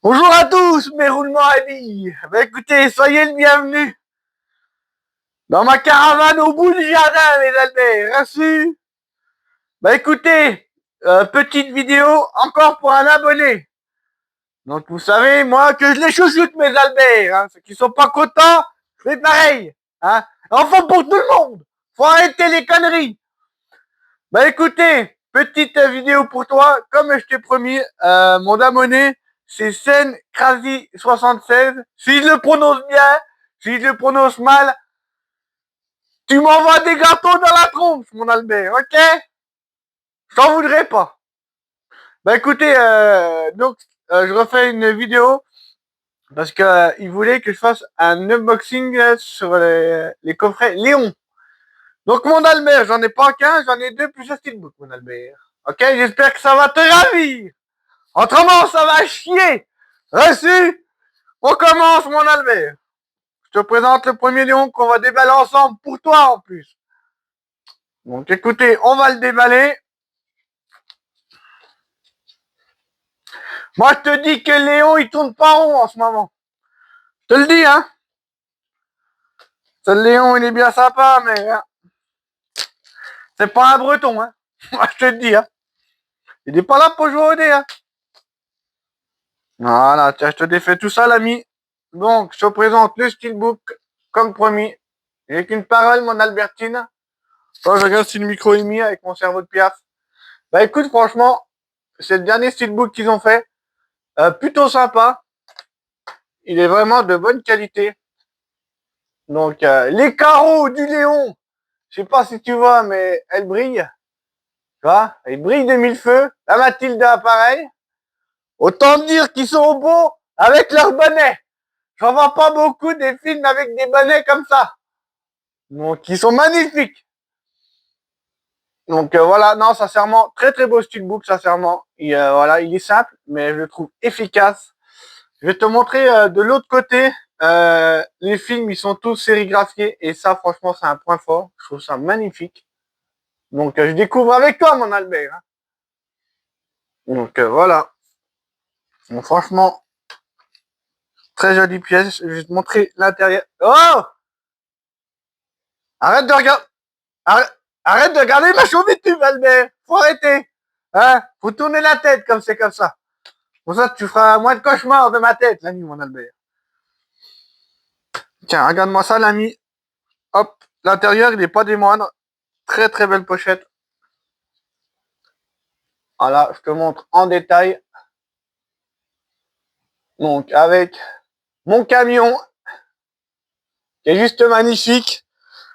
Bonjour à tous, mes roulements amis. Écoutez, soyez le bienvenu dans ma caravane au bout du jardin, les Alberts. Reçu. Écoutez, petite vidéo encore pour un abonné. Donc vous savez, moi, que je les chouchoute, mes Alberts. Ceux qui sont pas contents, c'est pareil. Enfin pour tout le monde. Faut arrêter les conneries. Écoutez, petite vidéo pour toi. Comme je t'ai promis, mon abonné, c'est Sen Crazy 76. Si je le prononce bien, si je le prononce mal, tu m'envoies des gâteaux dans la tronche, mon Albert, ok? Je t'en voudrais pas. Écoutez, je refais une vidéo parce que il voulait que je fasse un unboxing sur les coffrets Léon. Donc mon Albert, j'en ai pas qu'un, j'en ai deux plus un steelbook, mon Albert. Ok, j'espère que ça va te ravir. Autrement, ça va chier. Reçu. On commence, mon Albert. Je te présente le premier lion qu'on va déballer ensemble pour toi en plus. Donc écoutez, on va le déballer. Moi, je te dis que Léon, il tourne pas rond en ce moment. Je te le dis, hein. Ce Léon, il est bien sympa, mais c'est pas un breton, hein. Moi, je te le dis, hein. Il est pas là pour jouer au dé, hein. Voilà, tiens, je te défais tout ça, l'ami. Donc, je te présente le steelbook, comme promis. J'ai qu'une parole, mon Albertine. Quand je regarde si le micro est mis avec mon cerveau de piaf. Écoute, franchement, c'est le dernier steelbook qu'ils ont fait. Plutôt sympa. Il est vraiment de bonne qualité. Donc, les carreaux du Léon. Je sais pas si tu vois, mais elle brille. Tu vois, elle brille de mille feux. La Mathilda, pareil. Autant dire qu'ils sont beaux avec leur bonnet. J'en vois pas beaucoup des films avec des bonnets comme ça. Donc, ils sont magnifiques. Donc voilà, non, sincèrement, très très beau steelbook, sincèrement. Voilà, il est simple, mais je le trouve efficace. Je vais te montrer de l'autre côté. Les films, ils sont tous sérigraphiés et ça, franchement, c'est un point fort. Je trouve ça magnifique. Donc je découvre avec toi, mon Albert. Donc voilà. Donc, franchement, très jolie pièce. Je vais te montrer l'intérieur. Oh, arrête de regarder. Arrête, arrête de regarder ma chauvitude, Albert. Faut arrêter. Faut tourner la tête comme c'est comme ça. Pour ça, tu feras moins de cauchemars de ma tête, l'ami, mon Albert. Tiens, regarde-moi ça, l'ami. Hop, l'intérieur, il est pas des moindres. Très, très belle pochette. Voilà, je te montre en détail. Donc, avec mon camion, qui est juste magnifique.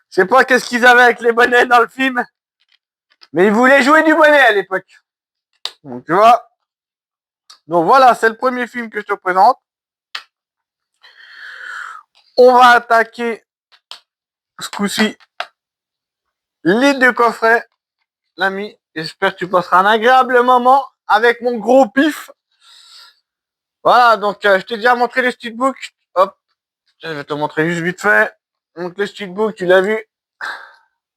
Je sais pas qu'est-ce qu'ils avaient avec les bonnets dans le film, mais ils voulaient jouer du bonnet à l'époque. Donc, tu vois. Donc, voilà, c'est le premier film que je te présente. On va attaquer, ce coup-ci, les deux coffrets, l'ami. J'espère que tu passeras un agréable moment avec mon gros pif. Voilà, donc je t'ai déjà montré les steelbooks. Hop, je vais te montrer juste vite fait. Donc le steelbook, tu l'as vu.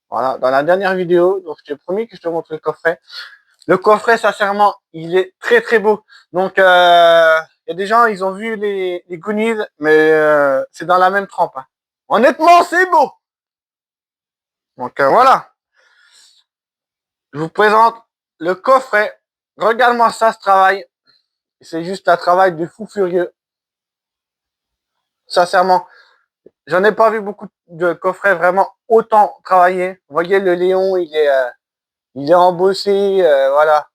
Voilà, dans la dernière vidéo. Donc je t'ai promis que je te montre le coffret. Le coffret, sincèrement, il est très très beau. Donc il y a des gens, ils ont vu les Goonies, mais c'est dans la même trempe. Hein. Honnêtement, c'est beau. Donc voilà. Je vous présente le coffret. Regarde-moi ça, ce travail. C'est juste un travail de fou furieux. Sincèrement, j'en ai pas vu beaucoup de coffrets vraiment autant travaillés. Vous voyez, le Léon, il est embossé, voilà.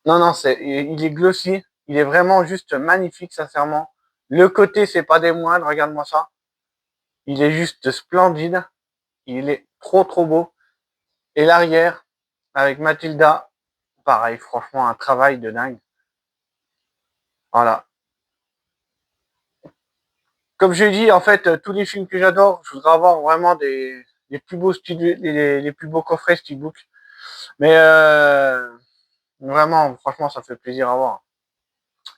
Non, non, il est glossy. Il est vraiment juste magnifique, sincèrement. Le côté, c'est pas des moindres. Regarde-moi ça. Il est juste splendide. Il est trop, trop beau. Et l'arrière, avec Mathilda, pareil, franchement, un travail de dingue. Voilà. Comme je dit, en fait, tous les films que j'adore, je voudrais avoir vraiment les plus beaux les plus beaux coffrets steelbook. Mais vraiment, franchement, ça fait plaisir à voir.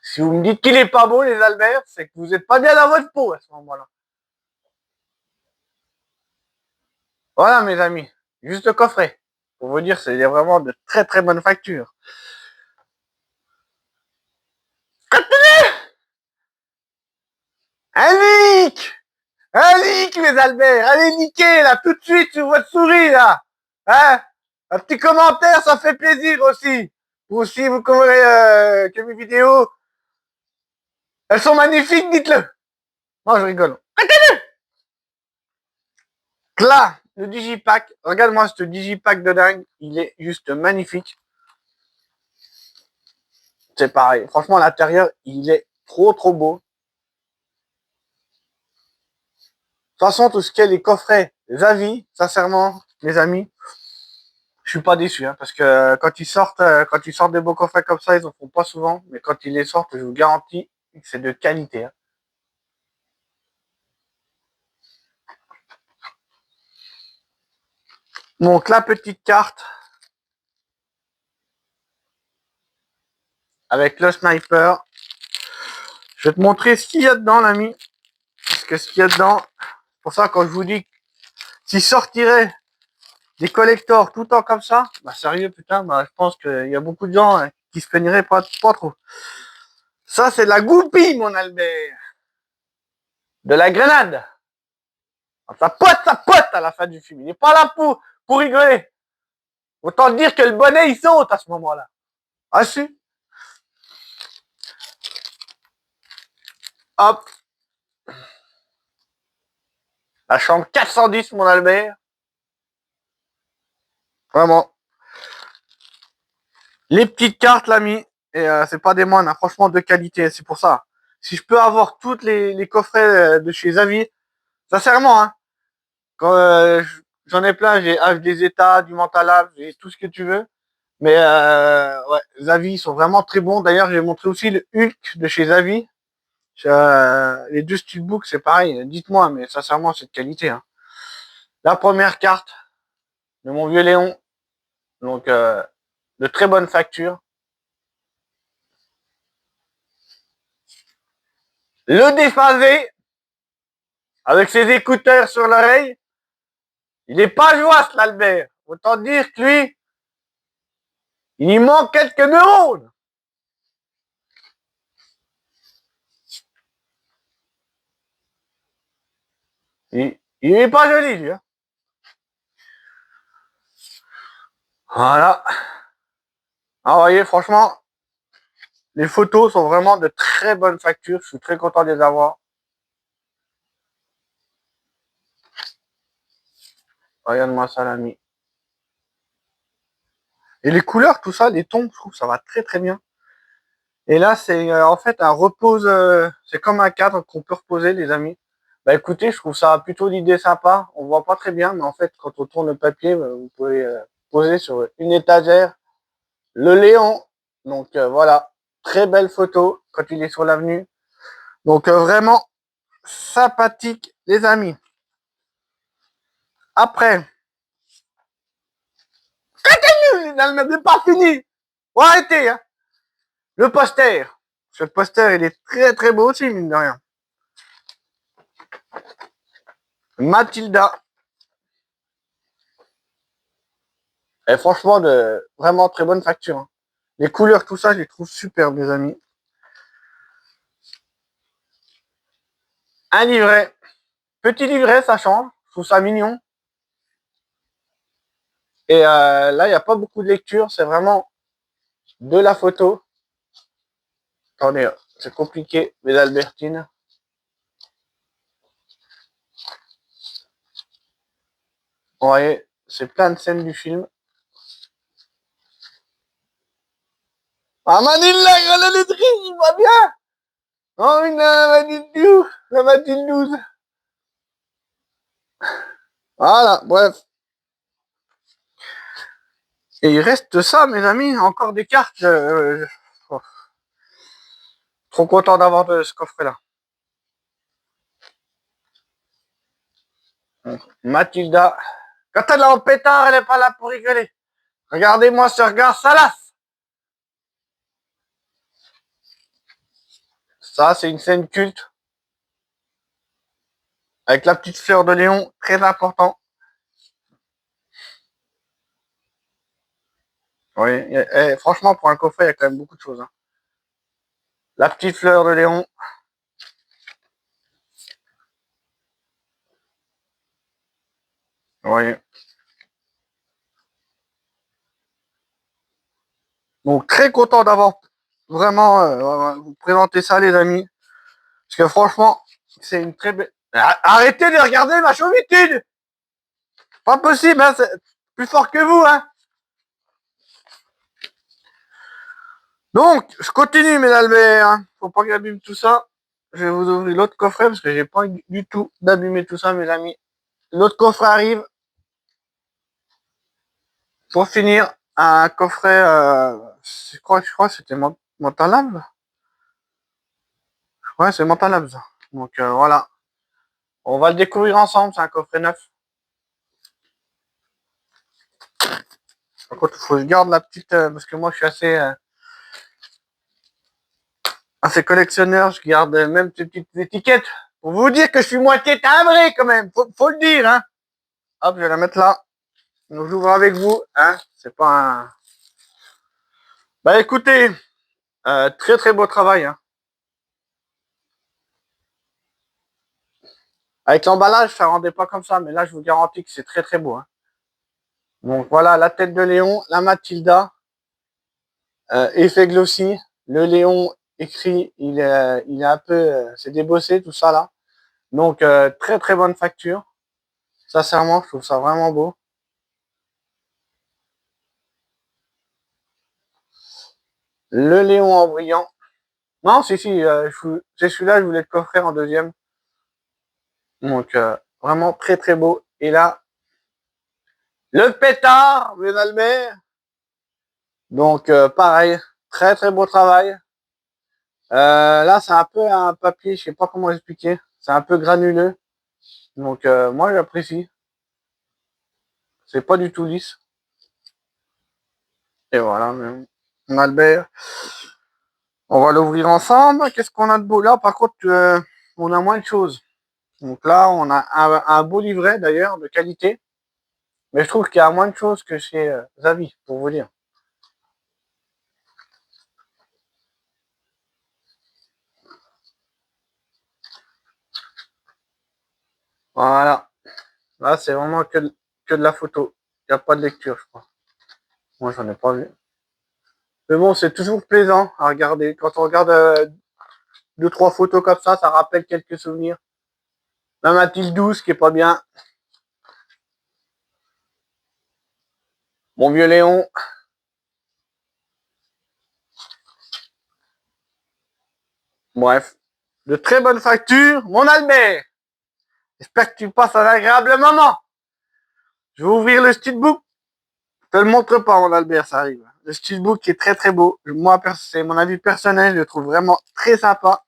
Si vous me dites qu'il est pas beau, les Albert, c'est que vous êtes pas bien dans votre peau à ce moment-là. Voilà, mes amis. Juste le coffret. Pour vous dire, c'est vraiment de très très bonne facture. Un leak! Un leak, mes Albert! Allez, niquer, là, tout de suite, sur votre souris, là! Hein? Un petit commentaire, ça fait plaisir aussi! Vous aussi, vous commentez que mes vidéos, elles sont magnifiques, dites-le! Non, je rigole. Là, le Digipack, regarde-moi ce Digipack de dingue, il est juste magnifique. C'est pareil, franchement, l'intérieur, il est trop beau. De toute façon, tout ce qui est les coffrets, les avis, sincèrement, les amis, je suis pas déçu, hein, parce que quand ils sortent des beaux coffrets comme ça, ils en font pas souvent, mais quand ils les sortent, je vous garantis que c'est de qualité. Hein. Donc la petite carte avec le sniper. Je vais te montrer ce qu'il y a dedans, l'ami. Parce que ce qu'il y a dedans, c'est pour ça quand je vous dis s'il sortirait des collectors tout le temps comme ça, bah sérieux putain, bah je pense qu'il y a beaucoup de gens hein, qui se plaigneraient pas trop. Ça c'est de la goupille, mon Albert. De la grenade. Ça pote à la fin du film. Il n'est pas là pour rigoler. Autant dire que le bonnet, il saute à ce moment-là. Ah si. Hop. La chambre 410, mon Albert. Vraiment. Les petites cartes, l'ami. Et c'est pas des moines, hein, franchement, de qualité. C'est pour ça. Si je peux avoir toutes les coffrets de chez Zavi, sincèrement, hein, quand j'en ai plein, j'ai H des États, du Mentalab, j'ai tout ce que tu veux. Mais ouais, Zavi, ils sont vraiment très bons. D'ailleurs, j'ai montré aussi le Hulk de chez Zavi. Les deux steelbooks, c'est pareil. Dites-moi, mais sincèrement, c'est de qualité. Hein. La première carte de mon vieux Léon, donc de très bonne facture. Le déphasé, avec ses écouteurs sur l'oreille, il est pas joyeux, l'Albert. Autant dire que lui, il y manque quelques neurones. Il est pas joli, lui. Hein. Voilà. Ah, vous voyez, franchement, les photos sont vraiment de très bonne facture. Je suis très content de les avoir. Regarde-moi ça, l'ami. Et les couleurs, tout ça, les tons, je trouve ça va très bien. Et là, c'est en fait un repose, c'est comme un cadre qu'on peut reposer, les amis. Bah écoutez, je trouve ça plutôt l'idée sympa. On voit pas très bien, mais en fait, quand on tourne le papier, vous pouvez poser sur une étagère le Léon. Donc voilà, très belle photo quand il est sur l'avenue. Donc vraiment sympathique, les amis. Après, n'est pas fini. Faut arrêter, hein. Le poster. Ce poster, il est très beau aussi, mine de rien. Mathilda. Et franchement, de vraiment très bonne facture. Hein. Les couleurs, tout ça, je les trouve superbes, mes amis. Un livret. Petit livret, ça change. Je trouve ça mignon. Et là, il n'y a pas beaucoup de lecture. C'est vraiment de la photo. Attendez, c'est compliqué, mes Albertines. Vous voyez, c'est plein de scènes du film. Ah, Manille, la laiterie, il va bien. Oh, une Manille, la Manille 12. Voilà, bref. Et il reste ça, mes amis, encore des cartes. Oh, trop content d'avoir ce coffret-là. Mathilda, quand elle est en pétard, elle est pas là pour rigoler. Regardez-moi ce regard salace. Ça, c'est une scène culte. Avec la petite fleur de Léon, très important. Oui, franchement, pour un coffret, il y a quand même beaucoup de choses. Hein. La petite fleur de Léon. Oui. Donc très content d'avoir vraiment vous présenter ça, les amis. Parce que franchement, c'est une très belle... Arrêtez de regarder ma chauvitude. Pas possible, hein, c'est plus fort que vous, hein. Donc, je continue, mes Albert. Hein. Faut pas que j'abîme tout ça. Je vais vous ouvrir l'autre coffret parce que j'ai pas du tout d'abîmer tout ça, mes amis. L'autre coffret arrive. Pour finir, un coffret, je crois que c'était Mental Labs. Ouais, c'est Mental Labs. Donc voilà. On va le découvrir ensemble, c'est un coffret neuf. Par contre, il faut que je garde la petite, parce que moi je suis assez collectionneur, je garde même ces petites étiquettes. Pour vous dire que je suis moitié timbré quand même, faut le dire, hein. Hop, je vais la mettre là. Donc j'ouvre avec vous, hein. C'est pas un... Bah écoutez, très très beau travail, hein. Avec l'emballage, ça rendait pas comme ça, mais là je vous garantis que c'est très très beau, hein. Donc voilà, la tête de Léon, la Mathilda, effet glossy. Le Léon écrit, il est un peu, c'est débossé tout ça là. Donc très très bonne facture. Sincèrement, je trouve ça vraiment beau. Le Léon en brillant. Non, si, c'est celui-là, je voulais le coffrer en deuxième. Donc vraiment très très beau. Et là, le pétard, mes Albert. Donc pareil, très très beau travail. Là, c'est un peu un papier, je sais pas comment expliquer. C'est un peu granuleux. Donc moi j'apprécie. C'est pas du tout lisse. Et voilà, mon Albert. On va l'ouvrir ensemble. Qu'est-ce qu'on a de beau là? Par contre, on a moins de choses. Donc là, on a un beau livret d'ailleurs de qualité. Mais je trouve qu'il y a moins de choses que chez Zavi, pour vous dire. Voilà. Là, c'est vraiment que de la photo. Il n'y a pas de lecture, je crois. Moi, j'en ai pas vu. Mais bon, c'est toujours plaisant à regarder. Quand on regarde deux, trois photos comme ça rappelle quelques souvenirs. La Mathilde 12 qui est pas bien. Mon vieux Léon. Bref. De très bonnes factures. Mon Albert. J'espère que tu passes un agréable moment. Je vais ouvrir le steelbook. Je te le montre pas, mon Albert, ça arrive. Le steelbook est très très beau. Moi, c'est mon avis personnel. Je le trouve vraiment très sympa.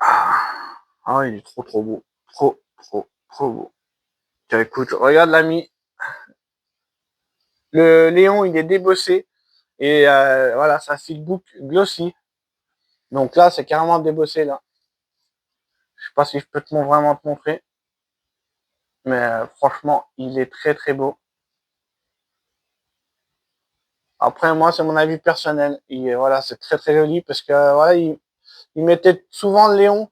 Ah, il est trop trop beau. Trop, trop, trop beau. Tiens, écoute, regarde l'ami. Le Léon, il est débossé. Et voilà, c'est un steelbook glossy. Donc là, c'est carrément débossé, là. Je sais pas si je peux vraiment te montrer. Mais franchement, il est très très beau. Après, moi, c'est mon avis personnel. Et voilà, c'est très très joli parce que voilà, il mettait souvent le Léon.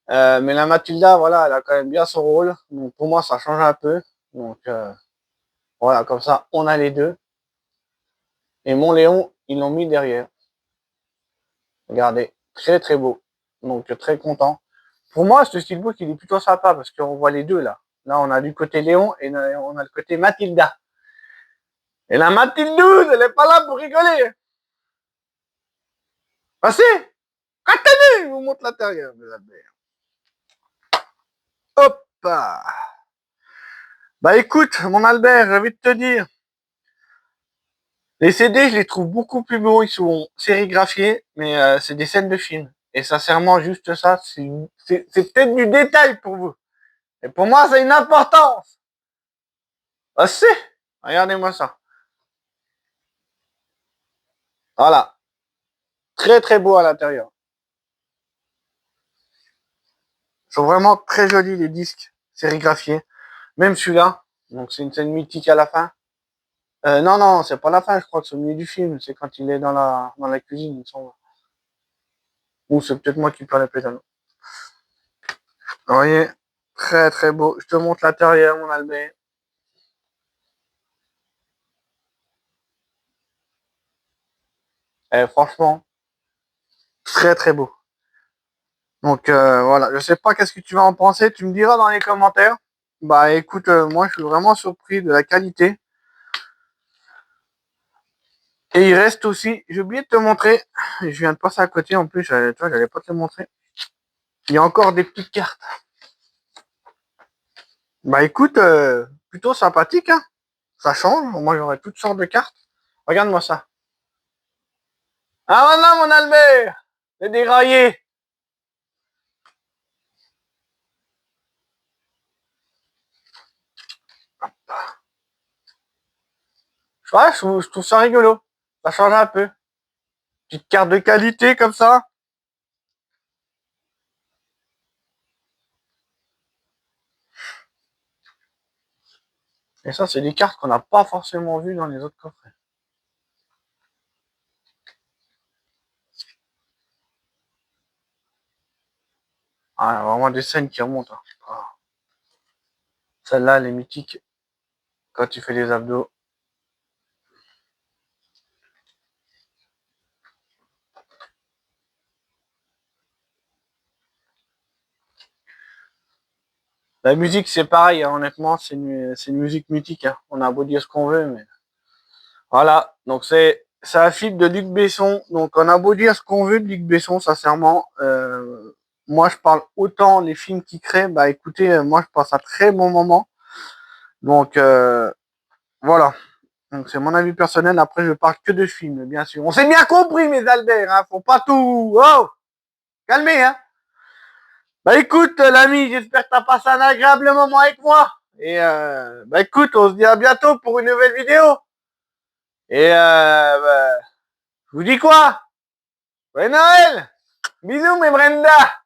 Mais la Mathilda, voilà, elle a quand même bien son rôle. Donc pour moi, ça change un peu. Donc voilà, comme ça, on a les deux. Et mon Léon, ils l'ont mis derrière. Regardez, très très beau. Donc très content. Pour moi, ce steelbook, il est plutôt sympa parce qu'on voit les deux là. Là, on a du côté Léon et on a le côté Mathilda. Et la Mathilde, elle est pas là pour rigoler. Passez, attendez, je vous montre l'intérieur, mes amis. Hop. Bah écoute, mon Albert, j'ai envie de te dire, les CD, je les trouve beaucoup plus beaux, ils sont sérigraphiés, mais c'est des scènes de films. Et sincèrement, juste ça, c'est peut-être du détail pour vous. Et pour moi, c'est une importance. Ah si, regardez-moi ça. Voilà, très très beau à l'intérieur. Ils sont vraiment très jolis les disques sérigraphiés. Même celui-là, donc c'est une scène mythique à la fin. Non, non, c'est pas la fin, je crois que c'est au milieu du film, c'est quand il est dans la cuisine, il me semble. Ou c'est peut-être moi qui parle peut-être. Vous voyez, très très beau. Je te montre l'intérieur, mon Albert. Franchement, très très beau. Donc voilà, je sais pas qu'est-ce que tu vas en penser, tu me diras dans les commentaires. Bah écoute, moi je suis vraiment surpris de la qualité. Et il reste aussi, j'ai oublié de te montrer, je viens de passer à côté en plus, tu vois, j'allais pas te le montrer. Il y a encore des petites cartes. Bah écoute, plutôt sympathique, hein. Ça change, moi j'aurais toutes sortes de cartes. Regarde-moi ça. Ah voilà mon Albert, c'est déraillé. Ouais, je trouve ça rigolo. Ça change un peu. Petite carte de qualité comme ça. Et ça, c'est des cartes qu'on n'a pas forcément vues dans les autres coffrets. Ah, vraiment des scènes qui remontent, hein. Ah. Celle-là, elle est mythique. Quand tu fais les abdos. La musique, c'est pareil, hein, honnêtement, c'est une musique mythique, hein. On a beau dire ce qu'on veut, mais voilà. Donc c'est un film de Luc Besson. Donc on a beau dire ce qu'on veut de Luc Besson, sincèrement. Moi, je parle autant les films qu'il crée. Bah écoutez, moi, je passe un très bon moment. Donc voilà. Donc c'est mon avis personnel. Après, je parle que de films, bien sûr. On s'est bien compris, mes Albert. Hein. Faut pas tout. Oh, calmez, hein. Bah écoute, l'ami, j'espère que t'as passé un agréable moment avec moi. Et bah écoute, on se dit à bientôt pour une nouvelle vidéo. Et bah, je vous dis quoi? Joyeux Noël! Bisous mes Brenda!